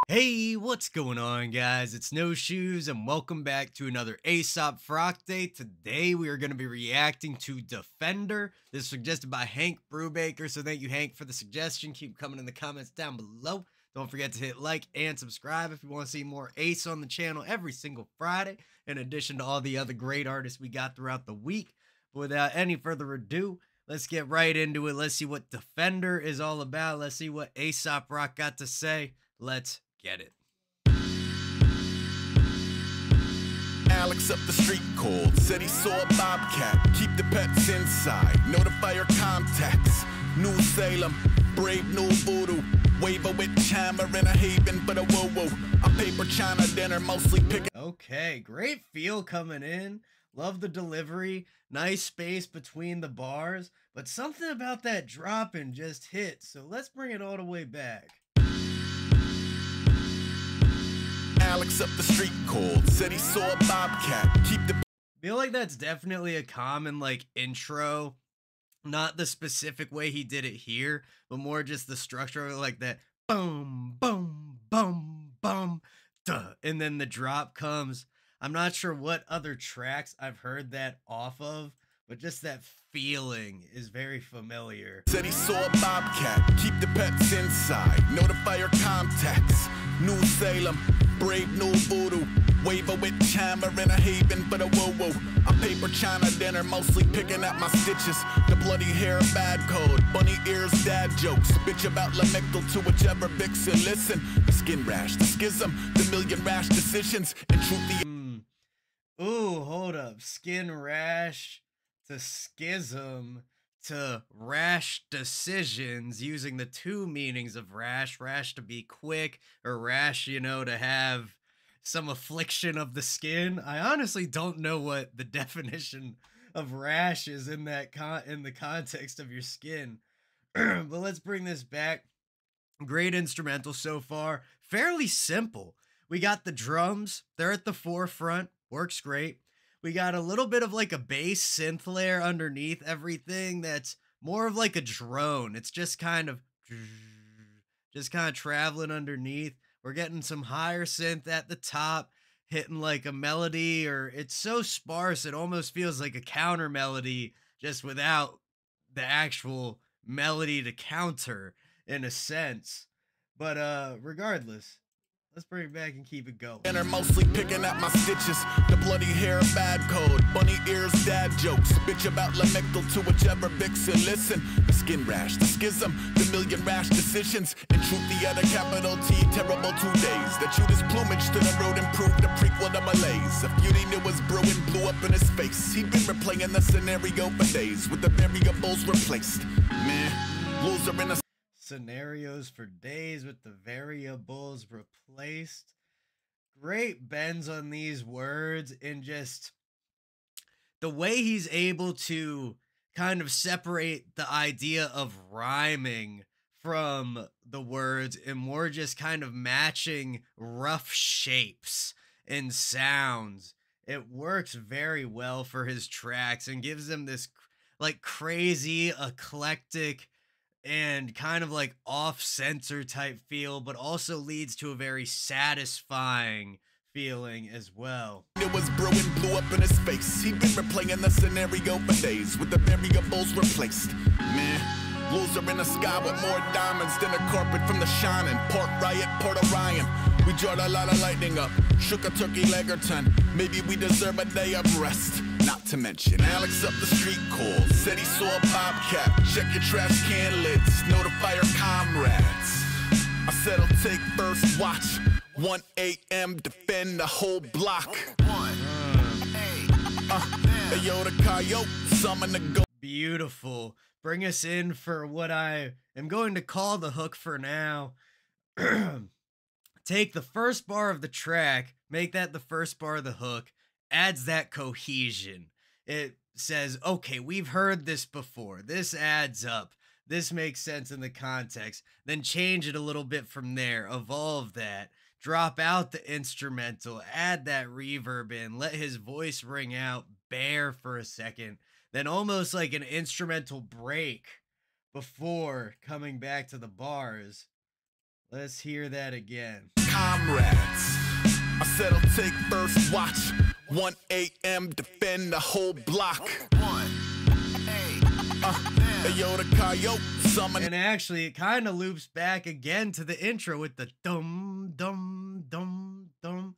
Hey, what's going on, guys? It's No Shoes, and welcome back to another Aesop Frock Day. Today, we are going to be reacting to Defender. This is suggested by Hank Brubaker, so thank you, Hank, for the suggestion. Keep coming in the comments down below. Don't forget to hit like and subscribe if you want to see more Ace on the channel every single Friday, in addition to all the other great artists we got throughout the week. But without any further ado, let's get right into it. Let's see what Defender is all about. Let's see what Aesop Rock got to say. Let's get it. Alex up the street called, said he saw a bobcat. Keep the pets inside, notify your contacts. New Salem, brave new voodoo. Wave a witch hammer in a haven, but a woo-woo. A paper china dinner, mostly picking. Okay, great feel coming in. Love the delivery. Nice space between the bars. But something about that dropping just hit. So let's bring it all the way back. Alex up the street called, said he saw a bobcat. Keep the Feel like that's definitely a common intro. Not the specific way he did it here, but more just the structure of it, like that boom, boom, boom, boom, duh. And then the drop comes. I'm not sure what other tracks I've heard that off of, but just that feeling is very familiar. Said he saw a bobcat. Keep the pets inside, notify your contacts. New Salem, brave new voodoo. Wave a witch hammer in a haven, but a woo-woo. A paper china dinner, mostly picking at my stitches. The bloody hair, bad code. Bunny ears, dad jokes. Bitch about lamictal to whichever vixen. Listen, the skin rash, the schism, the million rash decisions. And truth the Ooh, hold up. Skin rash to schism to rash decisions, using the two meanings of rash. Rash to be quick, or rash, to have some affliction of the skin. I honestly don't know what the definition of rash is in that in the context of your skin. But let's bring this back. Great instrumental so far. Fairly simple. We got the drums. They're at the forefront. Works great. We got a little bit of a bass synth layer underneath everything that's more of a drone. It's just kind of traveling underneath. We're getting some higher synth at the top, hitting a melody, or it's so sparse it almost feels like a counter melody just without the actual melody to counter in a sense. But regardless, let's bring it back and keep it going. and are mostly picking at my stitches. The bloody hair, bad code. Bunny ears, dad jokes. Bitch about lamictal to whichever vixen. Listen, the skin rash, the schism, the million rash decisions. In truth, the other capital T, terrible 2 days. The Judas plumage to the road improved the prequel to Malaise. A feud he knew was brewing blew up in his face. He'd been replaying the scenario for days with the variables replaced. Man, loser in a Scenarios for days with the variables replaced. Great bends on these words, and just the way he's able to kind of separate the idea of rhyming from the words and more just kind of matching rough shapes and sounds. It works very well for his tracks and gives them this crazy eclectic and kind of off-center type feel, but also leads to a very satisfying feeling as well. It was brewing, blew up in his face. He'd been replaying the scenario for days with the variables replaced. Man, loser in the sky with more diamonds than a carpet from the Shining. Port Riot, Port Orion. We jarred a lot of lightning up, shook a turkey leg or 10. Maybe we deserve a day of rest. Not to mention, Alex up the street called, said he saw a bobcat. Check your trash can lids, notify your comrades. I said I'll take first watch. 1 a.m. defend the whole block. Yo, the coyote, summon the go. Beautiful. Bring us in for what I am going to call the hook for now. Take the first bar of the track, make that the first bar of the hook, adds that cohesion. It says, okay, we've heard this before. This adds up. This makes sense in the context. Then change it a little bit from there. Evolve that. Drop out the instrumental. Add that reverb in. Let his voice ring out bare for a second. Then almost like an instrumental break before coming back to the bars. Let's hear that again. Comrades, I said I'll take first watch. 1 a.m. defend the whole block. Yo, the coyote summon. And actually, it kind of loops back again to the intro with the dum dum dum dum.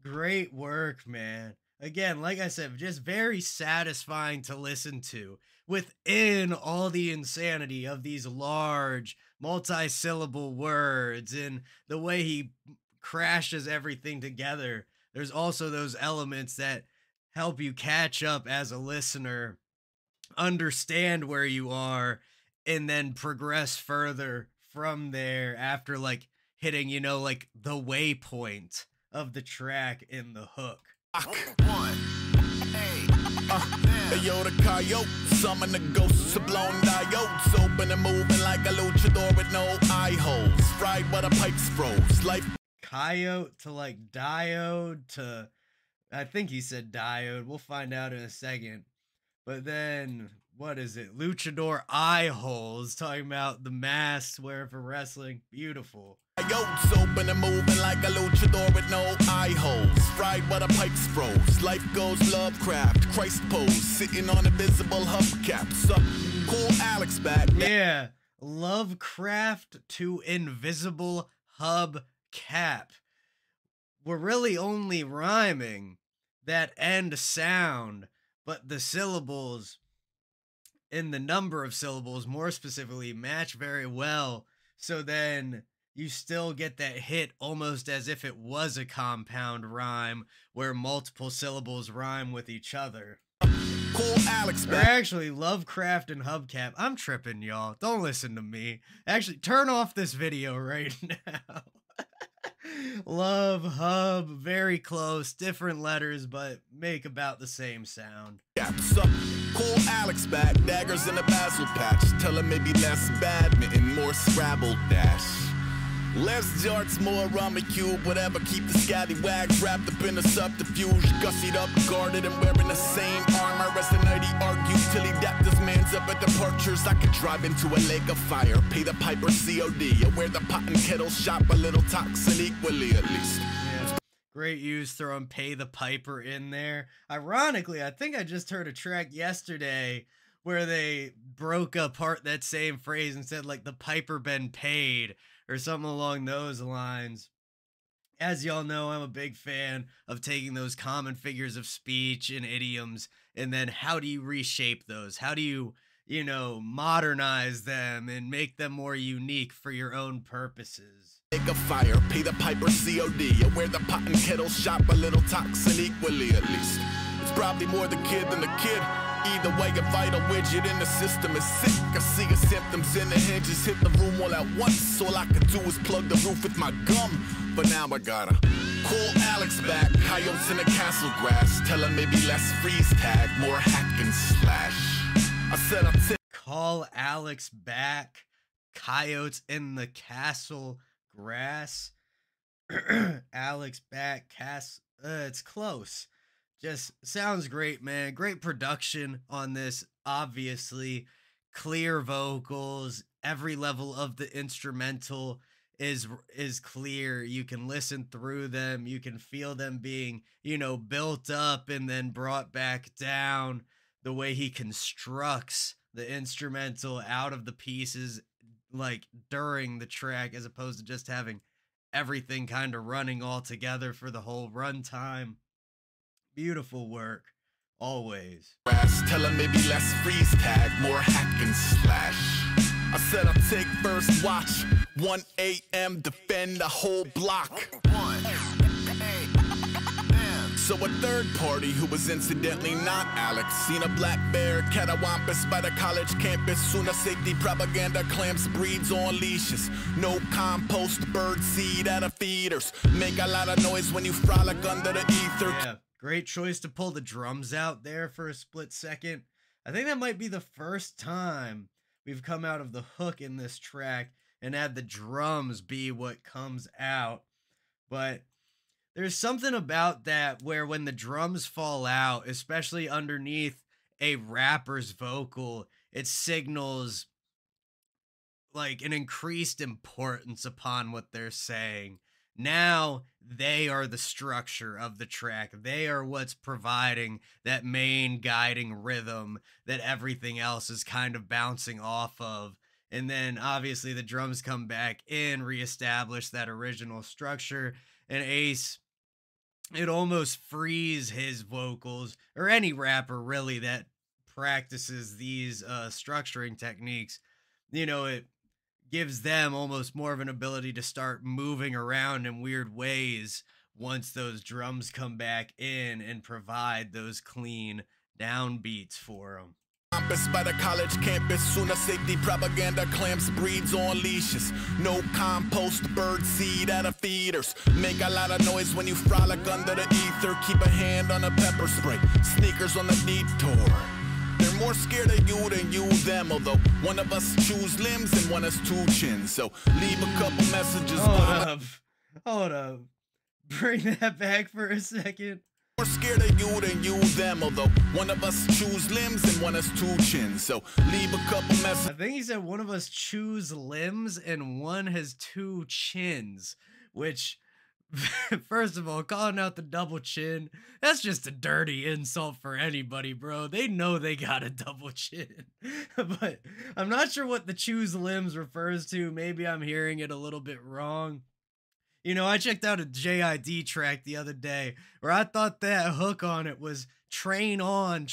Great work, man. Again, like I said, just very satisfying to listen to within all the insanity of these large multi-syllable words and the way he crashes everything together. There's also those elements that help you catch up as a listener, understand where you are, and then progress further from there after like hitting, like the waypoint of the track in the hook. Yo, the coyote summon the ghosts of blown diodes, open and moving like a luchador with no eye holes, fried by the pipes froze. Life Coyote to like diode to, I think he said diode. We'll find out in a second. But then, what is it? Luchador eye holes, talking about the masks wear for wrestling. Beautiful. Coyotes open and moving like a luchador with no eye holes, fried by the pipes froze. Life goes Lovecraft, Christ pose, sitting on invisible hubcaps. Cool Alex back. Yeah, Lovecraft to invisible hub cap. We're really only rhyming that end sound, but the syllables and the number of syllables more specifically match very well. So then you still get that hit almost as if it was a compound rhyme where multiple syllables rhyme with each other. Cool Alex Or actually, Lovecraft and Hubcap. I'm tripping, y'all. Don't listen to me. Actually, turn off this video right now. Love, hub, very close, different letters, but make about the same sound. Cool Alex back, daggers in a basil patch. Tell him maybe less badminton, more Scrabble dash. Less jarts, more rummy cube, whatever. Keep the scallywags wrapped up in a subterfuge. Gussied up, guarded, and wearing the same armor as the night he argued till he dapped his mans up at departures. I could drive into a lake of fire, pay the piper COD, or wear the pot and kettle shop a little toxin equally at least. Yeah. Great use throwing pay the piper in there. Ironically, I think I just heard a track yesterday where they broke apart that same phrase and said like the piper been paid or something along those lines. As y'all know, I'm a big fan of taking those common figures of speech and idioms, and then how do you reshape those? How do you, modernize them and make them more unique for your own purposes? Make a fire, pay the piper COD, or wear the pot and kettle shop a little toxin equally at least. It's probably more the kid than the kid. Either way, a vital widget in the system is sick. I see the symptoms in the hinges hit the room all at once. All I could do is plug the roof with my gum. But now I gotta call Alex back. Coyotes in the castle grass. Tell him maybe less freeze tag, more hack and slash. I said I'll take. Call Alex back. Coyotes in the castle grass. Alex back. It's close. Just sounds great, man. Great production on this, obviously. Clear vocals. Every level of the instrumental is clear. You can listen through them. You can feel them being, built up and then brought back down. The way he constructs the instrumental out of the pieces, like during the track, as opposed to just having everything kind of running all together for the whole runtime. Beautiful work, always. Tell him maybe less freeze tag, more hack and slash. I said I'll take first watch. 1 a.m. defend the whole block. So a third party who was incidentally not Alex seen a black bear catawampus by the college campus. Soon a safety propaganda clamps breeds on leashes. No compost, bird seed out of feeders. Make a lot of noise when you frolic under the ether. Yeah. Great choice to pull the drums out there for a split second. I think that might be the first time we've come out of the hook in this track and had the drums be what comes out. But there's something about that where when the drums fall out, especially underneath a rapper's vocal, it signals like an increased importance upon what they're saying. Now they are the structure of the track. They are what's providing that main guiding rhythm that everything else is kind of bouncing off of. And then obviously the drums come back in, reestablish that original structure. And Ace, it almost frees his vocals, or any rapper really that practices these structuring techniques. It gives them almost more of an ability to start moving around in weird ways once those drums come back in and provide those clean downbeats for them. Campus by the college campus, sooner safety propaganda clamps breeds on leashes. No compost, bird seed out of feeders. Make a lot of noise when you frolic under the ether. Keep a hand on a pepper spray, sneakers on the detour. They're more scared of you than you them, although one of us chews limbs and one has two chins. So leave a couple messages. Hold up. Bring that back for a second. More scared of you than you them, although one of us chews limbs and one has two chins. So leave a couple messages. I think he said one of us chews limbs and one has two chins, which, first of all, calling out the double chin, that's just a dirty insult for anybody, bro. They know they got a double chin. But I'm not sure what the chews limbs refers to. Maybe I'm hearing it a little bit wrong. I checked out a JID track the other day where I thought that hook on it was train on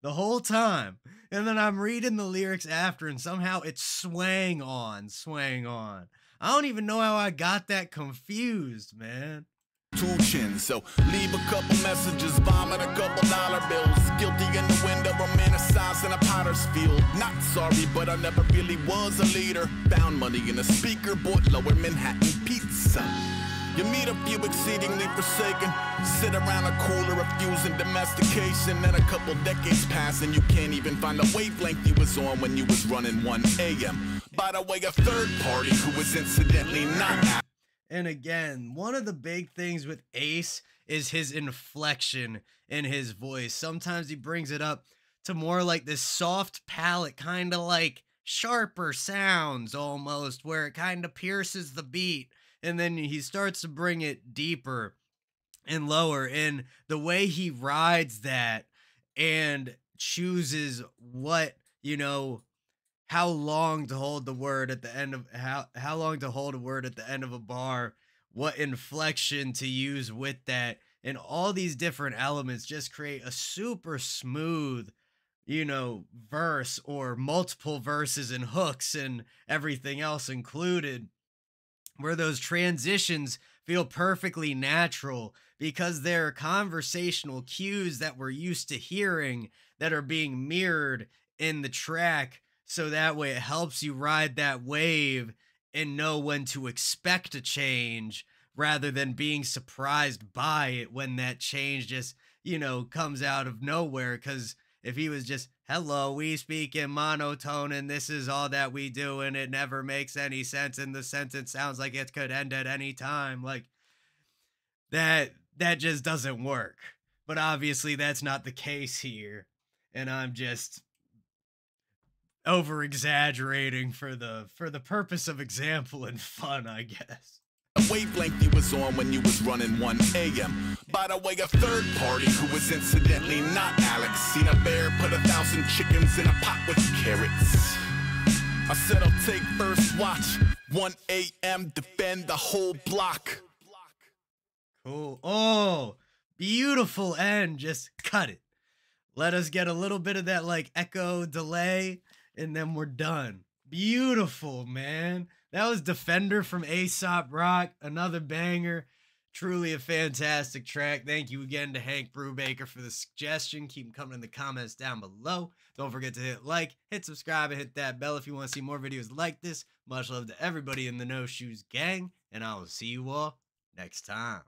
the whole time. And then I'm reading the lyrics after and somehow it's swang on. I don't even know how I got that confused, man. Two chins, so leave a couple messages, vomit a couple dollar bills. Guilty in the window, romanticize in a potter's field. Not sorry, but I never really was a leader. Found money in a speaker, bought lower Manhattan pizza. You meet a few exceedingly forsaken, sit around a cooler refusing domestication. Then a couple decades pass and you can't even find the wavelength you was on when you was running 1 a.m. By the way, a third party who was incidentally not. And again, one of the big things with Ace is his inflection in his voice. Sometimes he brings it up to more like this soft palate, kind of like sharper sounds almost, where it kind of pierces the beat. And then he starts to bring it deeper and lower. And the way he rides that and chooses what, how long to hold the word at the end of how long to hold a word at the end of a bar, what inflection to use with that, and all these different elements just create a super smooth, verse, or multiple verses and hooks and everything else included, where those transitions feel perfectly natural because they're conversational cues that we're used to hearing that are being mirrored in the track. So that way it helps you ride that wave and know when to expect a change rather than being surprised by it when that change just, comes out of nowhere. Because if he was just, hello, we speak in monotone and this is all that we do and it never makes any sense and the sentence sounds like it could end at any time, like that just doesn't work. But obviously that's not the case here. And I'm just over exaggerating for the purpose of example and fun, I guess. The wavelength you was on when you was running 1 a.m. By the way, a third party who was incidentally not Alex seen a bear put 1,000 chickens in a pot with carrots. I said I'll take first watch, 1 a.m. defend the whole block. Cool. Oh, beautiful end. Just cut it. Let us get a little bit of that like echo delay and then we're done. Beautiful, man. That was Defender from Aesop Rock, another banger. Truly a fantastic track. Thank you again to Hank Brubaker for the suggestion. Keep them coming in the comments down below. Don't forget to hit like, hit subscribe, and hit that bell if you want to see more videos like this. Much love to everybody in the No Shoes gang, and I will see you all next time.